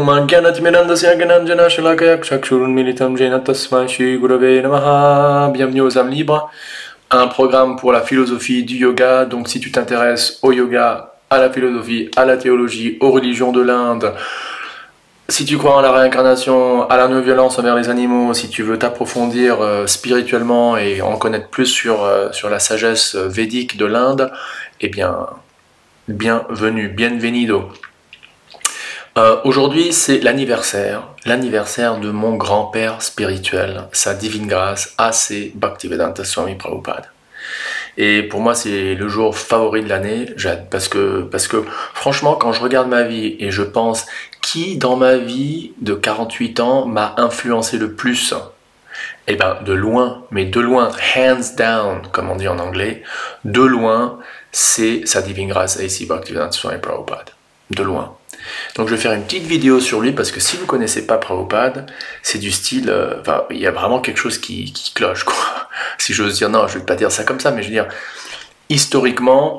Bienvenue aux âmes libres, un programme pour la philosophie du yoga. Donc si tu t'intéresses au yoga, à la philosophie, à la théologie, aux religions de l'Inde, si tu crois en la réincarnation, à la non-violence envers les animaux, si tu veux t'approfondir spirituellement et en connaître plus sur la sagesse védique de l'Inde, eh bien, bienvenue, bienvenido. Aujourd'hui, c'est l'anniversaire de mon grand-père spirituel, sa divine grâce, A.C. Bhaktivedanta Swami Prabhupada. Et pour moi, c'est le jour favori de l'année, parce que franchement, quand je regarde ma vie et je pense qui dans ma vie de 48 ans m'a influencé le plus, eh ben de loin, mais de loin, hands down, comme on dit en anglais, de loin, c'est sa divine grâce A.C. Bhaktivedanta Swami Prabhupada. De loin. Donc je vais faire une petite vidéo sur lui parce que si vous ne connaissez pas Prabhupada, c'est du style, il y a vraiment quelque chose qui cloche, quoi. Si j'ose dire, non, je ne vais pas dire ça comme ça, mais je veux dire, historiquement,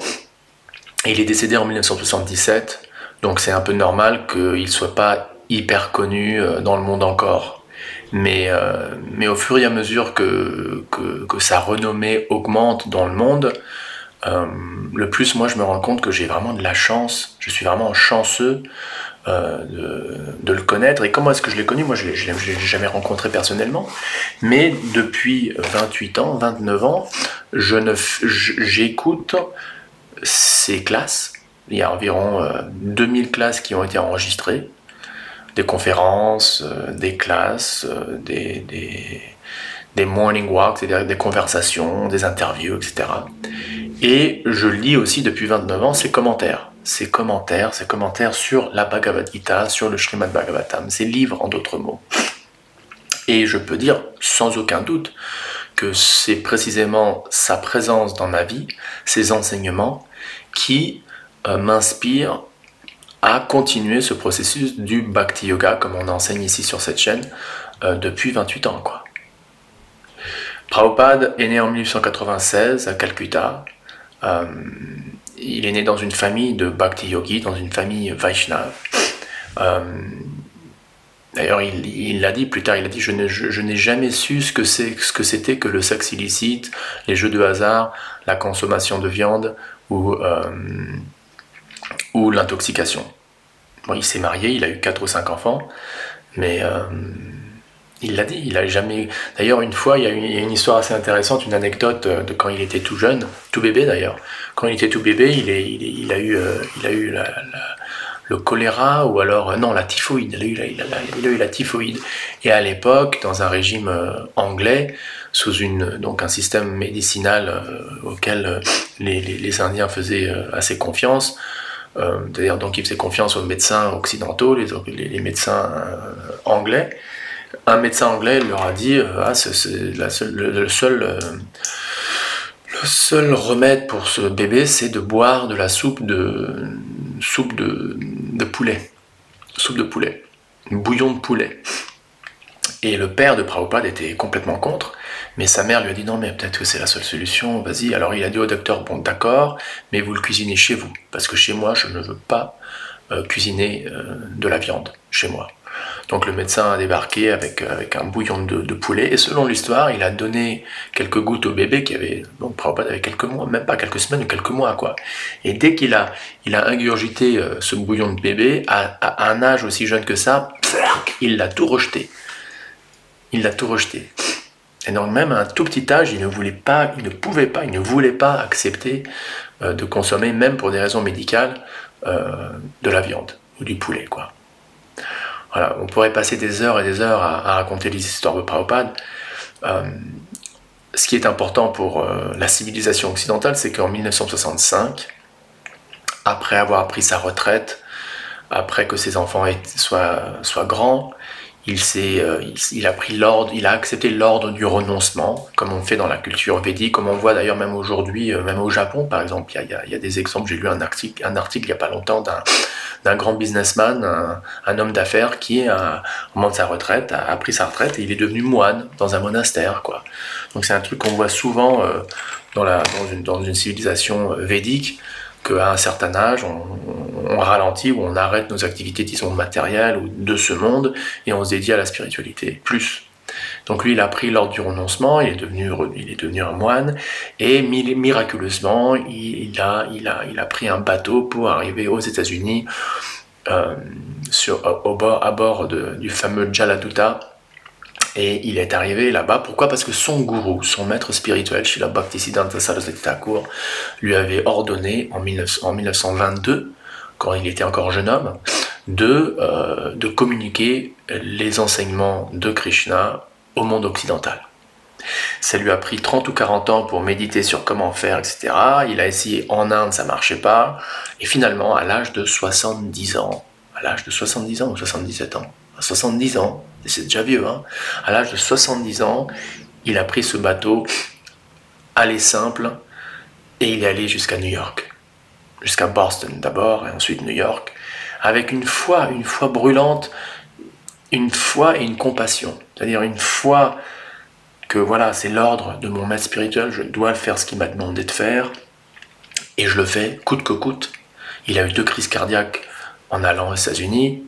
il est décédé en 1977, donc c'est un peu normal qu'il ne soit pas hyper connu dans le monde encore. Mais au fur et à mesure que sa renommée augmente dans le monde, le plus, moi, je me rends compte que j'ai vraiment de la chance, je suis vraiment chanceux de le connaître. Et comment est-ce que je l'ai connu? Moi, je ne l'ai jamais rencontré personnellement, mais depuis 28 ans, 29 ans, j'écoute ces classes. Il y a environ 2000 classes qui ont été enregistrées, des conférences, des classes, des morning walks, des conversations, des interviews, etc. Et je lis aussi depuis 29 ans ces commentaires sur la Bhagavad Gita, sur le Srimad Bhagavatam, ces livres en d'autres mots. Et je peux dire sans aucun doute que c'est précisément sa présence dans ma vie, ses enseignements, qui m'inspirent à continuer ce processus du Bhakti Yoga, comme on enseigne ici sur cette chaîne, depuis 28 ans, quoi. Prabhupada est né en 1896 à Calcutta. Il est né dans une famille de Bhakti Yogi, dans une famille Vaishnava. D'ailleurs, il l'a dit plus tard, il a dit je n'ai jamais su ce que c'était que le sexe illicite, les jeux de hasard, la consommation de viande ou l'intoxication. Bon, il s'est marié, il a eu 4 ou 5 enfants, mais il l'a dit, il a jamais... D'ailleurs, une fois, il y a une histoire assez intéressante, une anecdote de quand il était tout jeune, tout bébé d'ailleurs. Quand il était tout bébé, il a eu le choléra, ou alors... non, la typhoïde. Il a eu la typhoïde. Et à l'époque, dans un régime anglais, sous donc un système médicinal auquel les Indiens faisaient assez confiance, d'ailleurs, donc ils faisaient confiance aux médecins occidentaux, les médecins anglais. Un médecin anglais leur a dit le seul remède pour ce bébé, c'est de boire de la soupe de poulet, bouillon de poulet. Et le père de Prabhupada était complètement contre, mais sa mère lui a dit non, mais peut-être que c'est la seule solution, vas-y. Alors il a dit au docteur, bon d'accord, mais vous le cuisinez chez vous, parce que chez moi je ne veux pas cuisiner de la viande chez moi. Donc le médecin a débarqué avec un bouillon de poulet, et selon l'histoire, il a donné quelques gouttes au bébé qui avait, donc Prabhupada avait quelques mois, même pas quelques semaines ou quelques mois, quoi. Et dès qu'il a ingurgité ce bouillon de bébé, à un âge aussi jeune que ça, il l'a tout rejeté. Il l'a tout rejeté. Et donc même à un tout petit âge, il ne voulait pas accepter de consommer, même pour des raisons médicales, de la viande ou du poulet, quoi. Voilà, on pourrait passer des heures et des heures à raconter les histoires de Prabhupada. Ce qui est important pour la civilisation occidentale, c'est qu'en 1965, après avoir pris sa retraite, après que ses enfants soient grands, il a pris l'ordre, il a accepté l'ordre du renoncement, comme on fait dans la culture védique, comme on voit d'ailleurs même aujourd'hui, même au Japon par exemple. Il y a des exemples. J'ai lu un article il n'y a pas longtemps d'un grand businessman, un homme d'affaires qui, au moment de sa retraite, a pris sa retraite et il est devenu moine dans un monastère, quoi. Donc c'est un truc qu'on voit souvent dans une civilisation védique, qu'à un certain âge, on ralentit ou on arrête nos activités, disons, matérielles ou de ce monde, et on se dédie à la spiritualité, plus. Donc lui, il a pris l'ordre du renoncement, il est devenu un moine, et miraculeusement, il a pris un bateau pour arriver aux États-Unis, à bord du fameux Jaladutta, et il est arrivé là-bas. Pourquoi? Parce que son gourou, son maître spirituel, Srila Bhaktisiddhanta Saraswati Thakur, lui avait ordonné en 1922, quand il était encore jeune homme, de communiquer les enseignements de Krishna au monde occidental. Ça lui a pris 30 ou 40 ans pour méditer sur comment faire, etc. Il a essayé en Inde, ça ne marchait pas. Et finalement, à l'âge de 70 ans ou 77 ans, à 70 ans, c'est déjà vieux, hein, à l'âge de 70 ans, il a pris ce bateau, aller simple, et il est allé jusqu'à New York. Jusqu'à Boston d'abord, et ensuite New York, avec une foi brûlante, une foi et une compassion. C'est-à-dire une foi que voilà, c'est l'ordre de mon maître spirituel, je dois faire ce qu'il m'a demandé de faire, et je le fais, coûte que coûte. Il a eu 2 crises cardiaques en allant aux États-Unis.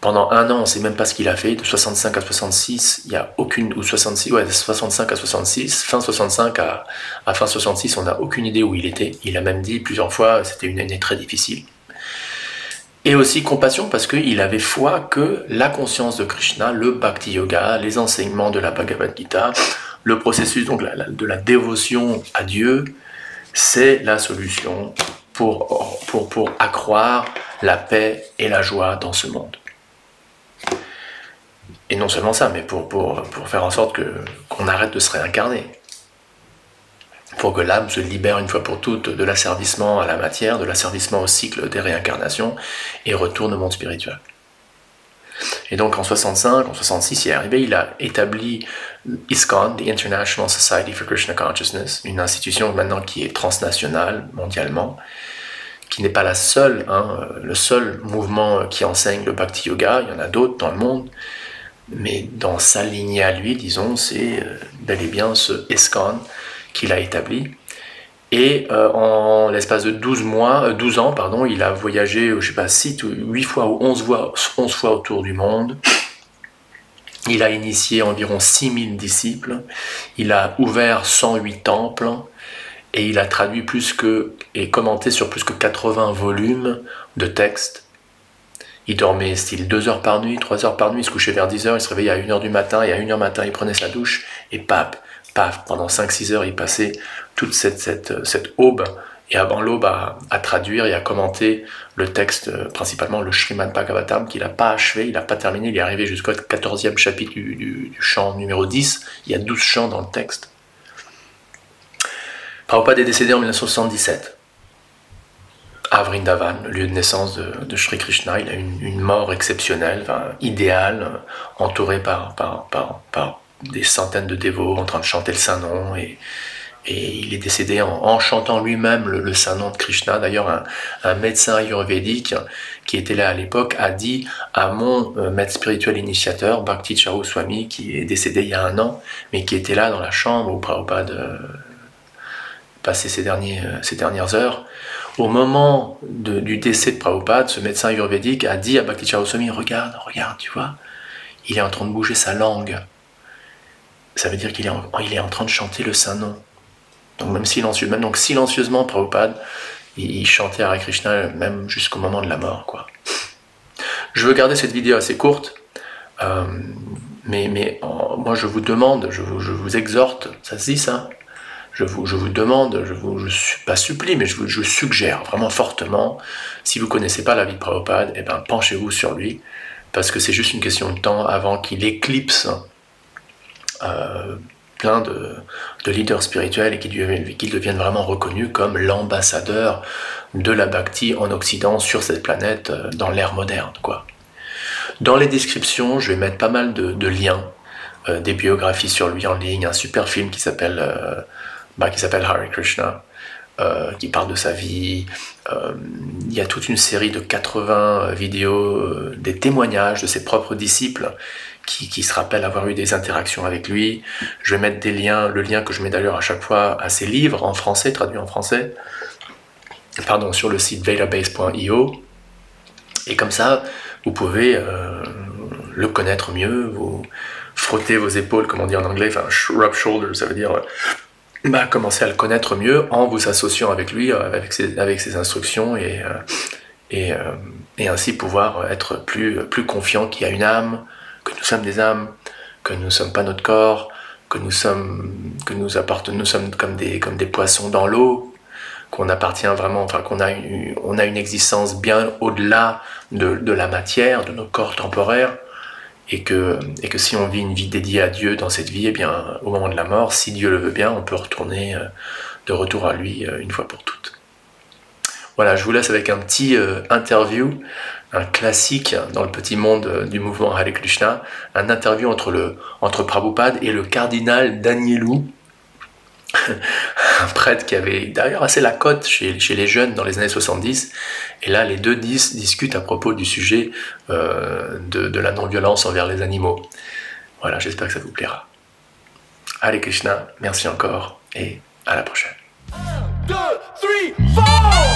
Pendant 1 an, on ne sait même pas ce qu'il a fait, de 65 à 66, il n'y a aucune, ou 66, ouais, 65 à 66, fin 65 à fin 66, on n'a aucune idée où il était. Il a même dit plusieurs fois, c'était une année très difficile. Et aussi compassion, parce qu'il avait foi que la conscience de Krishna, le Bhakti Yoga, les enseignements de la Bhagavad Gita, le processus donc de la dévotion à Dieu, c'est la solution pour accroître la paix et la joie dans ce monde. Et non seulement ça, mais pour faire en sorte qu'on arrête de se réincarner. Pour que l'âme se libère une fois pour toutes de l'asservissement à la matière, de l'asservissement au cycle des réincarnations, et retourne au monde spirituel. Et donc en 65, en 66, il est arrivé, il a établi ISKCON, the International Society for Krishna Consciousness, une institution maintenant qui est transnationale, mondialement, qui n'est pas la seule, le seul mouvement qui enseigne le Bhakti Yoga, il y en a d'autres dans le monde, mais dans sa lignée à lui, disons, c'est bel et bien ce ISKCON qu'il a établi. Et en l'espace de 12 ans, il a voyagé, je ne sais pas, 6 ou 8 fois ou 11 fois autour du monde. Il a initié environ 6000 disciples. Il a ouvert 108 temples. Et il a traduit et commenté sur plus que 80 volumes de textes. Il dormait style 2 heures par nuit, 3 heures par nuit, il se couchait vers 10 heures, il se réveillait à 1 heure du matin, et à 1 heure matin, il prenait sa douche, et paf, pendant 5-6 heures, il passait toute cette aube, et avant l'aube, à traduire et à commenter le texte, principalement le Srimad Bhagavatam, qu'il n'a pas achevé, il n'a pas terminé, il est arrivé jusqu'au 14e chapitre du chant numéro 10, il y a 12 chants dans le texte. Prabhupada est décédé en 1977. À Vrindavan, le lieu de naissance de Sri Krishna. Il a une mort exceptionnelle, idéale, entouré par des centaines de dévots en train de chanter le Saint-Nom, et il est décédé en chantant lui-même le Saint-Nom de Krishna. D'ailleurs, un médecin ayurvédique qui était là à l'époque a dit à mon maître spirituel initiateur, Bhakti Charu Swami, qui est décédé il y a 1 an, mais qui était là dans la chambre où Prabhupada passait ces dernières heures. Au moment du décès de Prabhupada, ce médecin ayurvédique a dit à Bhakti Charu Swami, regarde, tu vois, il est en train de bouger sa langue. Ça veut dire qu'il est en train de chanter le Saint-Nom. Donc silencieusement, Prabhupada, il chantait Hare Krishna même jusqu'au moment de la mort, quoi. Je veux garder cette vidéo assez courte, mais moi je vous demande, je vous exhorte, ça se dit ça? Je vous demande, pas supplie, mais je suggère vraiment fortement, si vous ne connaissez pas la vie de Prabhupada, penchez-vous sur lui, parce que c'est juste une question de temps avant qu'il éclipse plein de leaders spirituels et qu'il devienne vraiment reconnu comme l'ambassadeur de la Bhakti en Occident sur cette planète dans l'ère moderne, quoi. Dans les descriptions, je vais mettre pas mal de liens, des biographies sur lui en ligne, un super film qui s'appelle Hare Krishna, qui parle de sa vie. Il y a toute une série de 80 vidéos, des témoignages de ses propres disciples qui se rappellent avoir eu des interactions avec lui. Je vais mettre le lien que je mets d'ailleurs à chaque fois à ses livres en français, traduits en français. sur le site database.io, et comme ça, vous pouvez le connaître mieux, vous frotter vos épaules, comme on dit en anglais, enfin rub shoulders, ça veut dire commencer à le connaître mieux en vous associant avec lui, avec ses instructions, et ainsi pouvoir être plus confiant qu'il y a une âme, que nous sommes des âmes, que nous ne sommes pas notre corps, que nous sommes comme des poissons dans l'eau, qu'on appartient vraiment, enfin qu'on a une existence bien au-delà de la matière, de nos corps temporaires, et que si on vit une vie dédiée à Dieu dans cette vie, eh bien, au moment de la mort, si Dieu le veut bien, on peut retourner de retour à lui une fois pour toutes. Voilà, je vous laisse avec un petit interview, un classique dans le petit monde du mouvement Hare Krishna, un interview entre Prabhupada et le cardinal Danielou, un prêtre qui avait d'ailleurs assez la cote chez les jeunes dans les années 70, et là les deux discutent à propos du sujet de la non-violence envers les animaux. Voilà, j'espère que ça vous plaira. Hare Krishna, merci encore, et à la prochaine. 1, 2, 3, 4